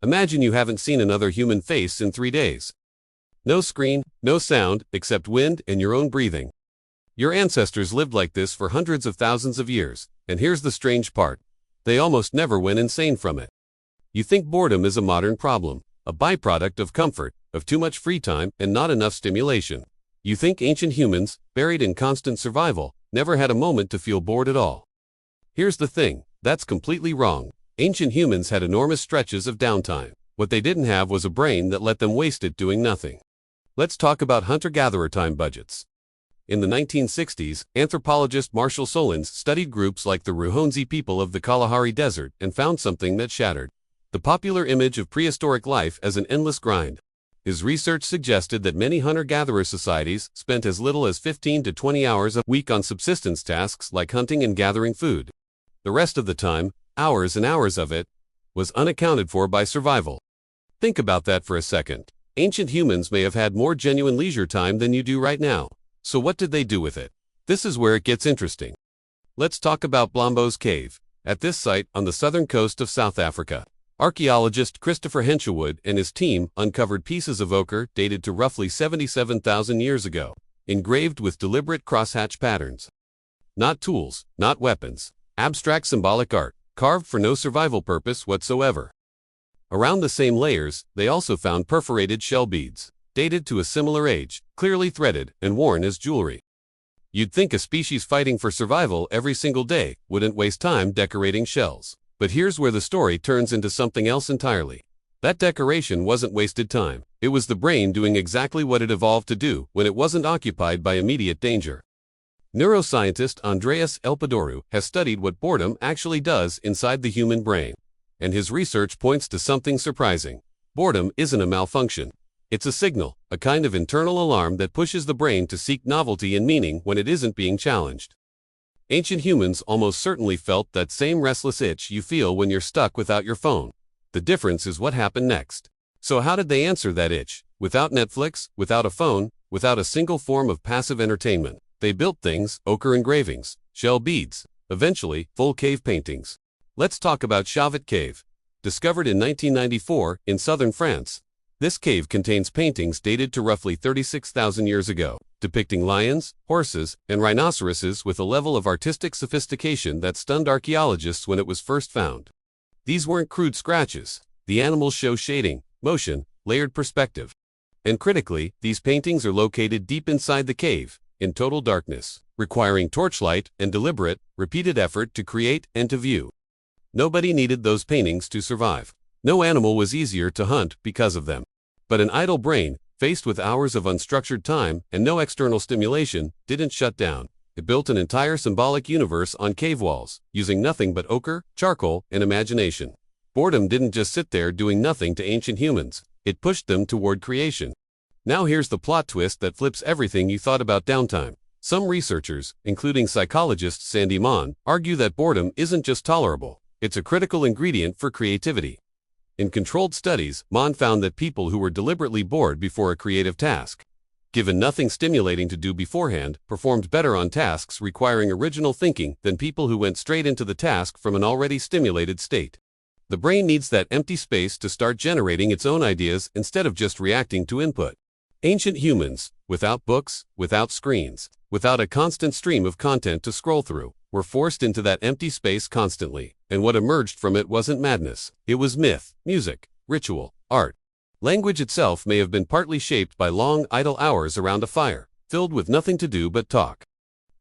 Imagine you haven't seen another human face in 3 days. No screen, no sound, except wind and your own breathing. Your ancestors lived like this for hundreds of thousands of years, and here's the strange part. They almost never went insane from it. You think boredom is a modern problem, a byproduct of comfort, of too much free time and not enough stimulation. You think ancient humans, buried in constant survival, never had a moment to feel bored at all. Here's the thing, that's completely wrong. Ancient humans had enormous stretches of downtime. What they didn't have was a brain that let them waste it doing nothing. Let's talk about hunter-gatherer time budgets. In the 1960s, anthropologist Marshall Solins studied groups like the Ruhonzi people of the Kalahari Desert and found something that shattered the popular image of prehistoric life as an endless grind. His research suggested that many hunter-gatherer societies spent as little as 15 to 20 hours a week on subsistence tasks like hunting and gathering food. The rest of the time, hours and hours of it, was unaccounted for by survival. Think about that for a second. Ancient humans may have had more genuine leisure time than you do right now. So what did they do with it? This is where it gets interesting. Let's talk about Blombos Cave. At this site on the southern coast of South Africa, archaeologist Christopher Henshelwood and his team uncovered pieces of ochre dated to roughly 77,000 years ago, engraved with deliberate crosshatch patterns. Not tools, not weapons, abstract symbolic art, carved for no survival purpose whatsoever. Around the same layers, they also found perforated shell beads, dated to a similar age, clearly threaded and worn as jewelry. You'd think a species fighting for survival every single day wouldn't waste time decorating shells. But here's where the story turns into something else entirely. That decoration wasn't wasted time. It was the brain doing exactly what it evolved to do when it wasn't occupied by immediate danger. Neuroscientist Andreas Elpidoru has studied what boredom actually does inside the human brain. And his research points to something surprising. Boredom isn't a malfunction. It's a signal, a kind of internal alarm that pushes the brain to seek novelty and meaning when it isn't being challenged. Ancient humans almost certainly felt that same restless itch you feel when you're stuck without your phone. The difference is what happened next. So how did they answer that itch? Without Netflix, without a phone, without a single form of passive entertainment. They built things, ochre engravings, shell beads, eventually, full cave paintings. Let's talk about Chauvet Cave. Discovered in 1994 in southern France, this cave contains paintings dated to roughly 36,000 years ago, depicting lions, horses, and rhinoceroses with a level of artistic sophistication that stunned archaeologists when it was first found. These weren't crude scratches. The animals show shading, motion, layered perspective. And critically, these paintings are located deep inside the cave, in total darkness, requiring torchlight and deliberate, repeated effort to create and to view. Nobody needed those paintings to survive. No animal was easier to hunt because of them. But an idle brain, faced with hours of unstructured time and no external stimulation, didn't shut down. It built an entire symbolic universe on cave walls, using nothing but ochre, charcoal, and imagination. Boredom didn't just sit there doing nothing to ancient humans. It pushed them toward creation. Now here's the plot twist that flips everything you thought about downtime. Some researchers, including psychologist Sandy Mon, argue that boredom isn't just tolerable. It's a critical ingredient for creativity. In controlled studies, Mon found that people who were deliberately bored before a creative task, given nothing stimulating to do beforehand, performed better on tasks requiring original thinking than people who went straight into the task from an already stimulated state. The brain needs that empty space to start generating its own ideas instead of just reacting to input. Ancient humans, without books, without screens, without a constant stream of content to scroll through, were forced into that empty space constantly, and what emerged from it wasn't madness. It was myth, music, ritual, art. Language itself may have been partly shaped by long, idle hours around a fire, filled with nothing to do but talk.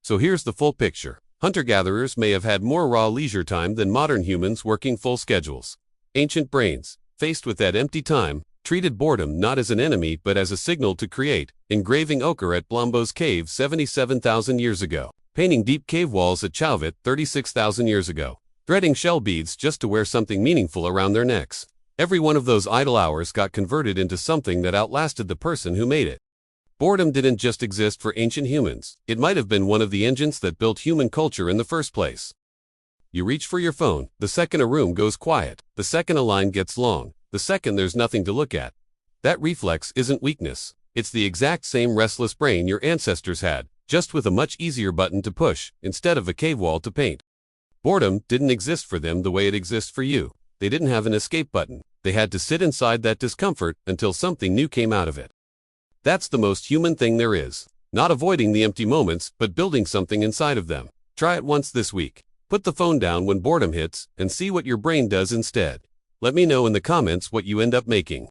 So here's the full picture. Hunter-gatherers may have had more raw leisure time than modern humans working full schedules. Ancient brains, faced with that empty time, treated boredom not as an enemy but as a signal to create, engraving ochre at Blombos Cave 77,000 years ago, painting deep cave walls at Chauvet 36,000 years ago, threading shell beads just to wear something meaningful around their necks. Every one of those idle hours got converted into something that outlasted the person who made it. Boredom didn't just exist for ancient humans. It might have been one of the engines that built human culture in the first place. You reach for your phone, the second a room goes quiet, the second a line gets long, the second there's nothing to look at. That reflex isn't weakness. It's the exact same restless brain your ancestors had, just with a much easier button to push, instead of a cave wall to paint. Boredom didn't exist for them the way it exists for you. They didn't have an escape button. They had to sit inside that discomfort until something new came out of it. That's the most human thing there is. Not avoiding the empty moments, but building something inside of them. Try it once this week. Put the phone down when boredom hits and see what your brain does instead. Let me know in the comments what you end up making.